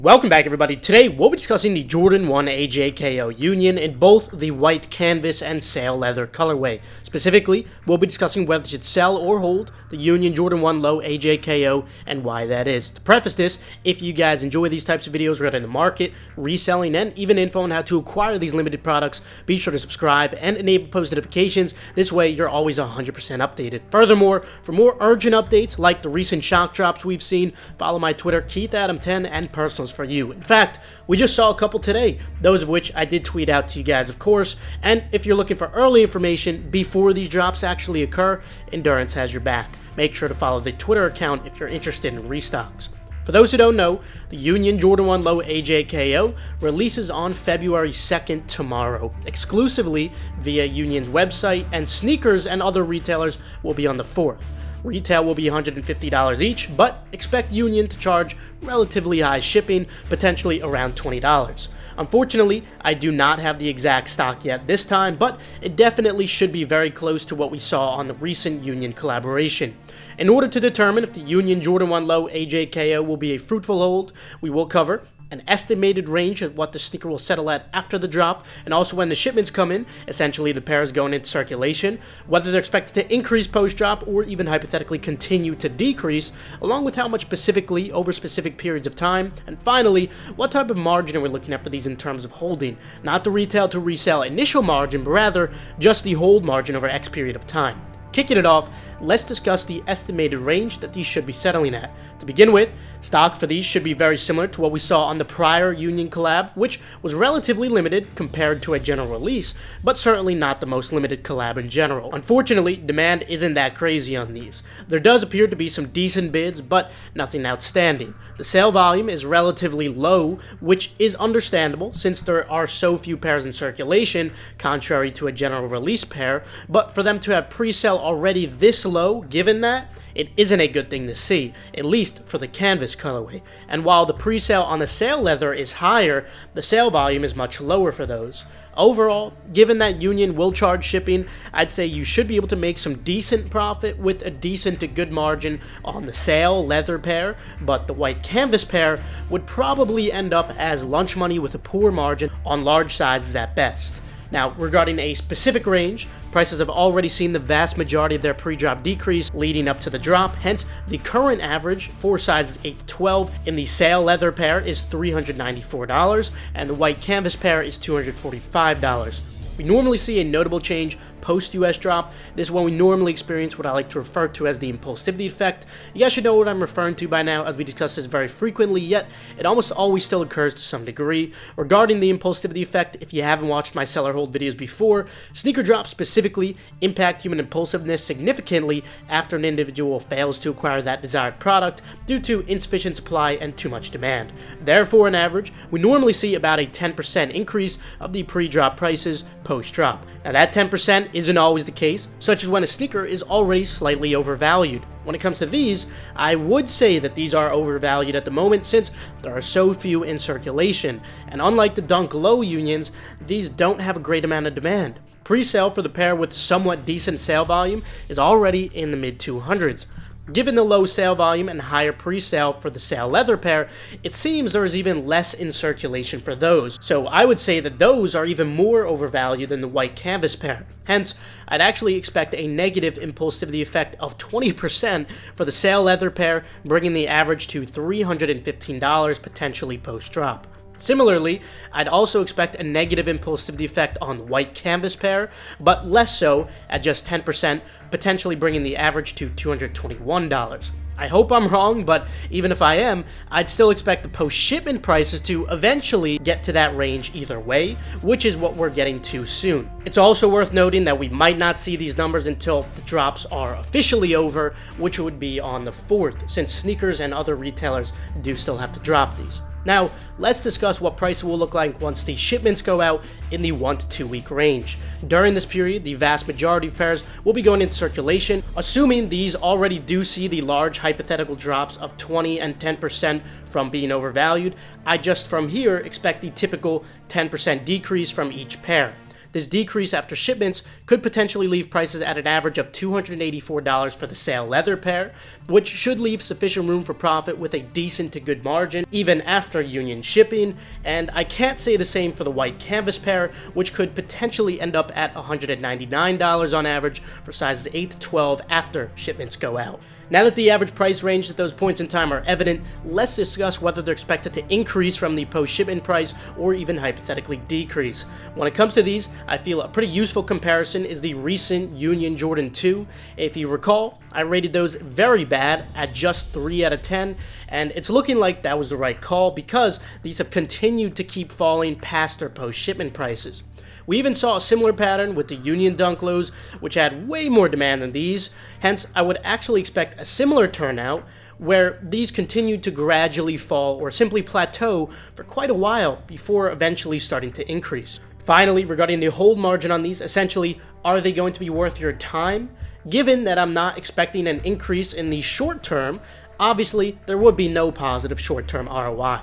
Welcome back, everybody. Today, we'll be discussing the Jordan 1 AJKO Union in both the white canvas and sail leather colorway. Specifically, we'll be discussing whether you should sell or hold the Union Jordan 1 Low AJKO and why that is. To preface this, if you guys enjoy these types of videos right in the market, reselling, and even info on how to acquire these limited products, be sure to subscribe and enable post notifications. This way, you're always 100% updated. Furthermore, for more urgent updates like the recent shock drops we've seen, follow my Twitter, KeithAdam10, and personals for you. In fact, we just saw a couple today, those of which I did tweet out to you guys, of course, and if you're looking for early information before these drops actually occur, Endurance has your back. Make sure to follow the Twitter account if you're interested in restocks. For those who don't know, the Union Jordan 1 Low AJKO releases on February 2nd tomorrow, exclusively via Union's website, and sneakers and other retailers will be on the 4th. Retail will be $150 each, but expect Union to charge relatively high shipping, potentially around $20. Unfortunately, I do not have the exact stock yet this time, but it definitely should be very close to what we saw on the recent Union collaboration. In order to determine if the Union Jordan 1 Low AJKO will be a fruitful hold, we will cover an estimated range of what the sneaker will settle at after the drop, and also when the shipments come in, essentially the pairs going into circulation, whether they're expected to increase post-drop or even hypothetically continue to decrease, along with how much specifically over specific periods of time, and finally, what type of margin are we looking at for these in terms of holding, not the retail to resell initial margin, but rather just the hold margin over X period of time. Kicking it off, let's discuss the estimated range that these should be settling at. To begin with, stock for these should be very similar to what we saw on the prior Union collab, which was relatively limited compared to a general release, but certainly not the most limited collab in general. Unfortunately, demand isn't that crazy on these. There does appear to be some decent bids, but nothing outstanding. The sale volume is relatively low, which is understandable since there are so few pairs in circulation, contrary to a general release pair, but for them to have pre-sale already this low, given that, it isn't a good thing to see, at least for the canvas colorway. And while the pre-sale on the sail leather is higher, the sale volume is much lower for those. Overall, given that Union will charge shipping, I'd say you should be able to make some decent profit with a decent to good margin on the sail leather pair, but the white canvas pair would probably end up as lunch money with a poor margin on large sizes at best. Now, regarding a specific range, prices have already seen the vast majority of their pre-drop decrease leading up to the drop, hence the current average for sizes 8 to 12 in the sail leather pair is $394 and the white canvas pair is $245. We normally see a notable change post-US drop. This is when we normally experience what I like to refer to as the impulsivity effect. You guys should know what I'm referring to by now, as we discuss this very frequently, yet it almost always still occurs to some degree. Regarding the impulsivity effect, if you haven't watched my seller hold videos before, sneaker drops specifically impact human impulsiveness significantly after an individual fails to acquire that desired product due to insufficient supply and too much demand. Therefore, on average, we normally see about a 10% increase of the pre-drop prices post-drop. Now that 10% isn't always the case, such as when a sneaker is already slightly overvalued. When it comes to these, I would say that these are overvalued at the moment since there are so few in circulation, and unlike the Dunk Low Unions, these don't have a great amount of demand. Pre-sale for the pair with somewhat decent sale volume is already in the mid-200s. Given the low sale volume and higher pre-sale for the sail leather pair, it seems there is even less in circulation for those. So I would say that those are even more overvalued than the white canvas pair. Hence, I'd actually expect a negative impulsivity effect of 20% for the sail leather pair, bringing the average to $315 potentially post-drop. Similarly, I'd also expect a negative impulsivity effect on the white canvas pair, but less so at just 10%, potentially bringing the average to $221. I hope I'm wrong, but even if I am, I'd still expect the post-shipment prices to eventually get to that range either way, which is what we're getting to soon. It's also worth noting that we might not see these numbers until the drops are officially over, which would be on the 4th, since sneakers and other retailers do still have to drop these. Now, let's discuss what prices will look like once the shipments go out in the 1 to 2 week range. During this period, the vast majority of pairs will be going into circulation, assuming these already do see the large hypothetical drops of 20 and 10% from being overvalued. I just from here expect the typical 10% decrease from each pair. This decrease after shipments could potentially leave prices at an average of $284 for the sale leather pair, which should leave sufficient room for profit with a decent to good margin, even after union shipping, and I can't say the same for the white canvas pair, which could potentially end up at $199 on average for sizes 8 to 12 after shipments go out. Now that the average price range at those points in time are evident, let's discuss whether they're expected to increase from the post-shipment price or even hypothetically decrease. When it comes to these, I feel a pretty useful comparison is the recent Union Jordan 2. If you recall, I rated those very bad at just 3 out of 10, and it's looking like that was the right call because these have continued to keep falling past their post-shipment prices. We even saw a similar pattern with the Union Dunk Lows, which had way more demand than these, hence I would actually expect a similar turnout where these continued to gradually fall or simply plateau for quite a while before eventually starting to increase. Finally, regarding the hold margin on these, essentially, are they going to be worth your time? Given that I'm not expecting an increase in the short term, obviously there would be no positive short-term ROI.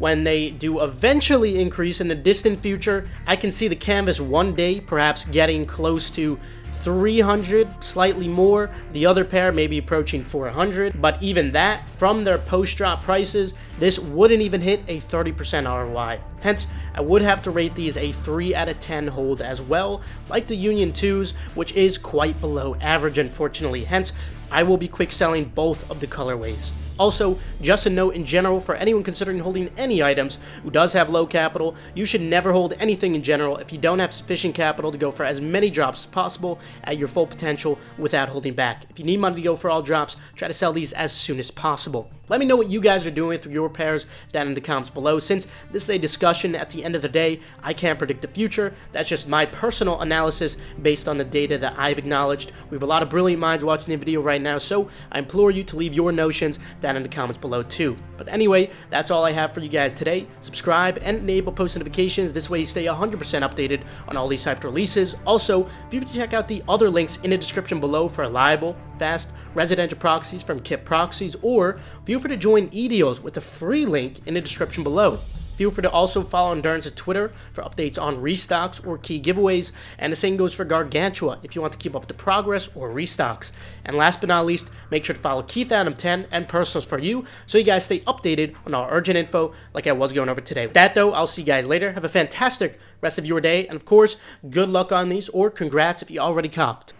When they do eventually increase in the distant future, I can see the canvas one day perhaps getting close to 300, slightly more, the other pair maybe approaching 400, but even that, from their post-drop prices, this wouldn't even hit a 30% ROI. Hence, I would have to rate these a 3 out of 10 hold as well, like the Union 2s, which is quite below average unfortunately, hence I will be quick selling both of the colorways. Also, just a note in general for anyone considering holding any items who does have low capital, you should never hold anything in general if you don't have sufficient capital to go for as many drops as possible at your full potential without holding back. If you need money to go for all drops, try to sell these as soon as possible. Let me know what you guys are doing with your pairs down in the comments below. Since this is a discussion at the end of the day, I can't predict the future. That's just my personal analysis based on the data that I've acknowledged. We have a lot of brilliant minds watching the video right now, so I implore you to leave your notions down in the comments below too. But anyway, that's all I have for you guys today. Subscribe and enable post notifications. This way you stay 100% updated on all these hyped releases. Also, be sure to check out the other links in the description below for reliable, fast, residential proxies from Kip Proxies, or feel free to join eDeals with a free link in the description below. Feel free to also follow Endurance's Twitter for updates on restocks or key giveaways, and the same goes for Gargantua if you want to keep up with the progress or restocks. And last but not least, make sure to follow KeithAdam10 and Personals for You so you guys stay updated on our urgent info like I was going over today. With that though, I'll see you guys later. Have a fantastic rest of your day, and of course, good luck on these, or congrats if you already copped.